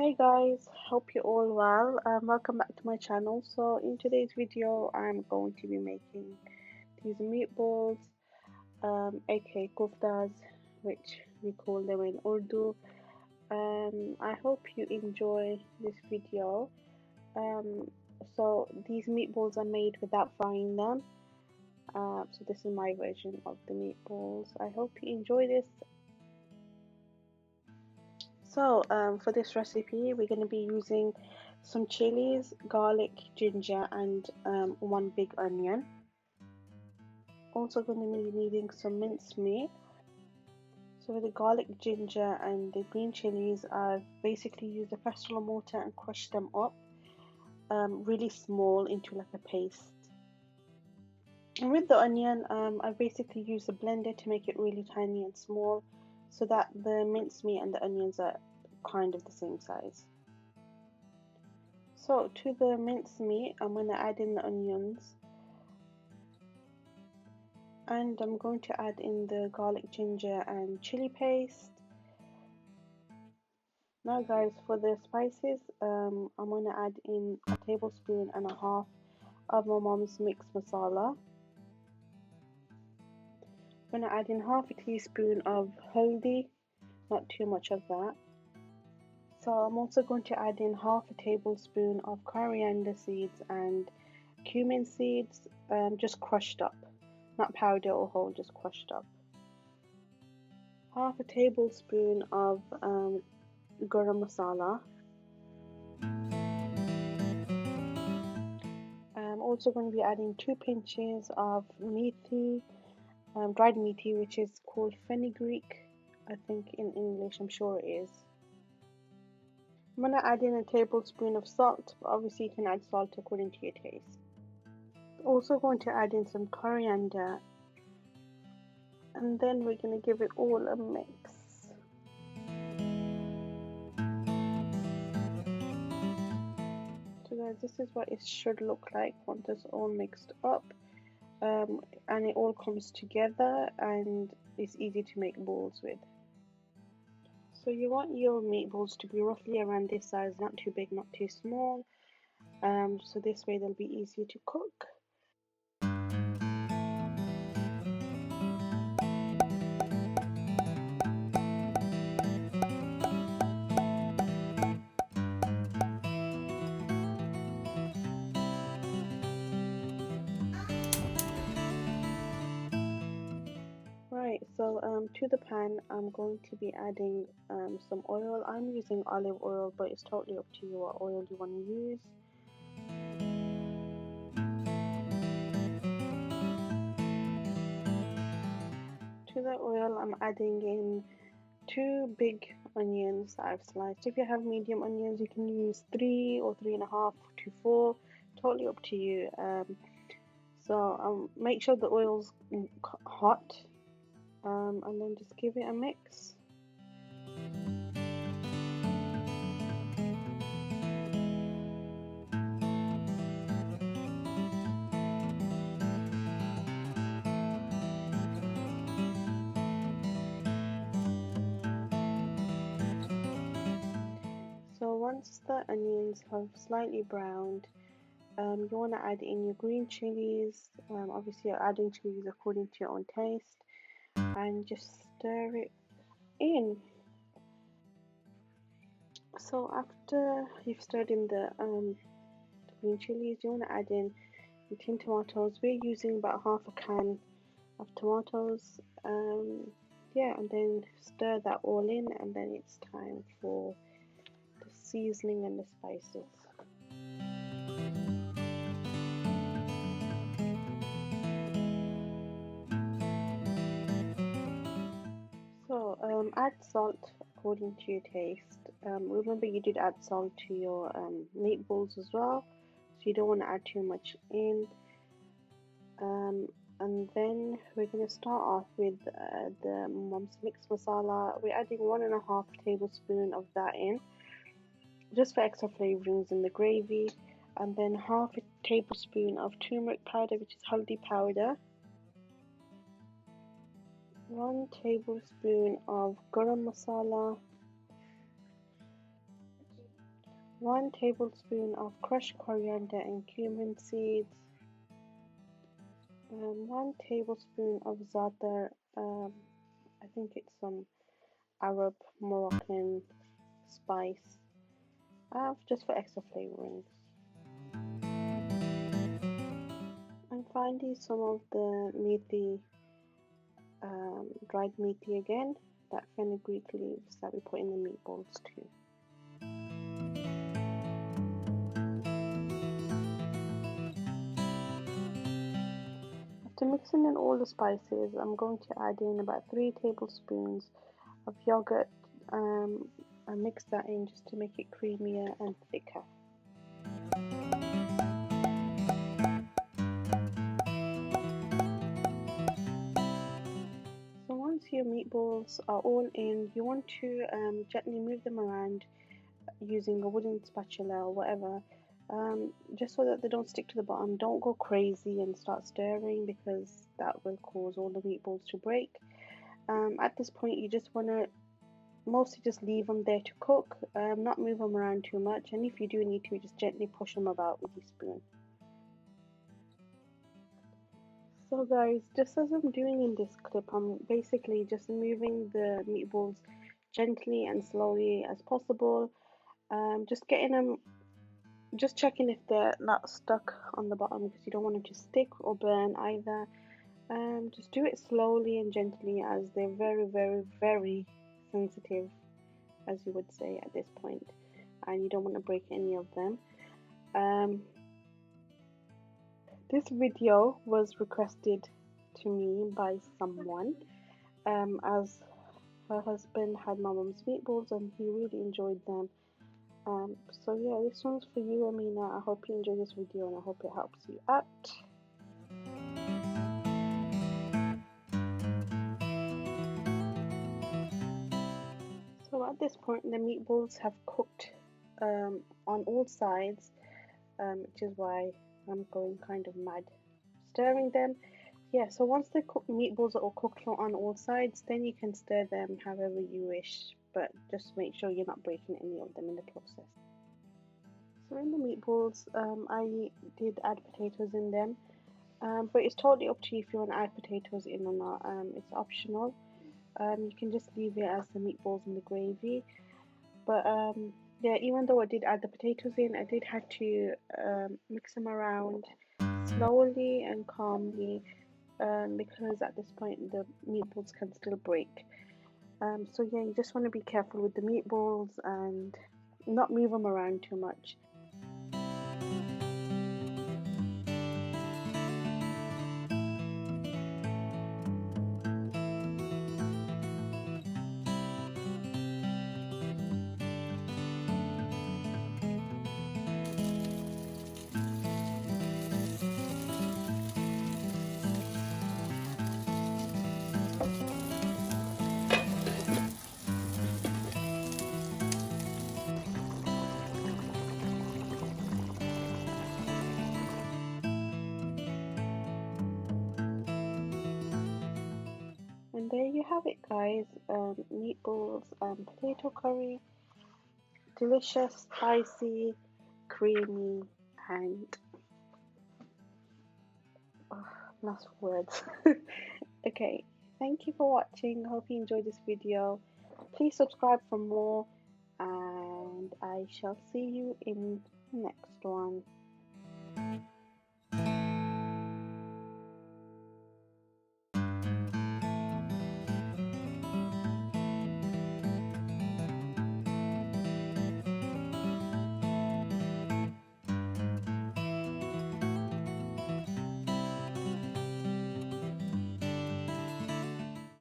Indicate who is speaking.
Speaker 1: Hey guys, hope you're all well. Welcome back to my channel. So in today's video, I'm going to be making these meatballs, aka koftas, which we call them in Urdu. I hope you enjoy this video. Um, so these meatballs are made without frying them. So this is my version of the meatballs. I hope you enjoy this. So, for this recipe, we're going to be using some chilies, garlic, ginger, and one big onion. Also, going to be needing some minced meat. So, with the garlic, ginger, and the green chilies, I've basically used a pestle or mortar and crushed them up really small into like a paste. And with the onion, I basically used a blender to make it really tiny and small so that the minced meat and the onions are kind of the same size. So to the minced meat, I'm going to add in the onions and I'm going to add in the garlic, ginger and chili paste. Now guys, for the spices, I'm going to add in a tablespoon and a half of my mom's mixed masala. I'm going to add in half a teaspoon of haldi, not too much of that. So I'm also going to add in half a tablespoon of coriander seeds and cumin seeds, just crushed up, not powder or whole, just crushed up. Half a tablespoon of garam masala. I'm also going to be adding 2 pinches of methi, dried methi, which is called fenugreek, I think in English, I'm sure it is. I'm going to add in a tablespoon of salt, but obviously you can add salt according to your taste. Also going to add in some coriander, and then we're going to give it all a mix. So guys, this is what it should look like once it's all mixed up. And it all comes together and it's easy to make balls with. So you want your meatballs to be roughly around this size, not too big, not too small. So this way they'll be easier to cook. Right, so to the pan, I'm going to be adding some oil. I'm using olive oil, but it's totally up to you what oil you want to use. To the oil, I'm adding in 2 big onions that I've sliced. If you have medium onions, you can use 3 or 3.5 to 4, totally up to you. So make sure the oil's hot, and then just give it a mix. So once the onions have slightly browned, you want to add in your green chilies. Obviously, you're adding chilies according to your own taste, and just stir it in. So after you've stirred in the green chilies, you want to add in your tin tomatoes. We're using about half a can of tomatoes. Yeah, and then stir that all in, and then it's time for the seasoning and the spices. So add salt according to your taste. Remember you did add salt to your meatballs as well, so you don't want to add too much in. And then we're going to start off with the mom's mixed masala. We're adding 1.5 tablespoon of that in, just for extra flavorings in the gravy. And then half a tablespoon of turmeric powder, which is haldi powder. 1 tablespoon of garam masala. 1 tablespoon of crushed coriander and cumin seeds, 1 tablespoon of za'atar. I think it's some Arab Moroccan spice, just for extra flavoring. And finally, some of the meaty, dried meaty again, that fenugreek leaves that we put in the meatballs too. After mixing in all the spices, I'm going to add in about 3 tablespoons of yogurt, and mix that in just to make it creamier and thicker. So once your meatballs are all in, you want to gently move them around using a wooden spatula or whatever, just so that they don't stick to the bottom. Don't go crazy and start stirring because that will cause all the meatballs to break. At this point, you just want to mostly just leave them there to cook, not move them around too much, and if you do need to, just gently push them about with your spoon. So guys, just as I'm doing in this clip, I'm basically just moving the meatballs gently and slowly as possible, just getting them, just checking if they're not stuck on the bottom because you don't want them to stick or burn either. Just do it slowly and gently as they're very, very, very sensitive, as you would say at this point, and you don't want to break any of them. This video was requested to me by someone, as her husband had my mom's meatballs and he really enjoyed them. So yeah, this one's for you, Amina. I hope you enjoy this video and I hope it helps you out. So at this point, the meatballs have cooked on all sides, which is why I'm going kind of mad stirring them. Yeah, so once the meatballs are all cooked on all sides, then you can stir them however you wish, but just make sure you're not breaking any of them in the process. So in the meatballs, I did add potatoes in them, but it's totally up to you if you want to add potatoes in or not. It's optional. You can just leave it as the meatballs in the gravy. But yeah, even though I did add the potatoes in, I did have to mix them around slowly and calmly, because at this point the meatballs can still break. So yeah, you just want to be careful with the meatballs and not move them around too much. And there you have it, guys. Meatballs and potato curry. Delicious, spicy, creamy, and lost words. Okay, thank you for watching. Hope you enjoyed this video. Please subscribe for more, and I shall see you in the next one.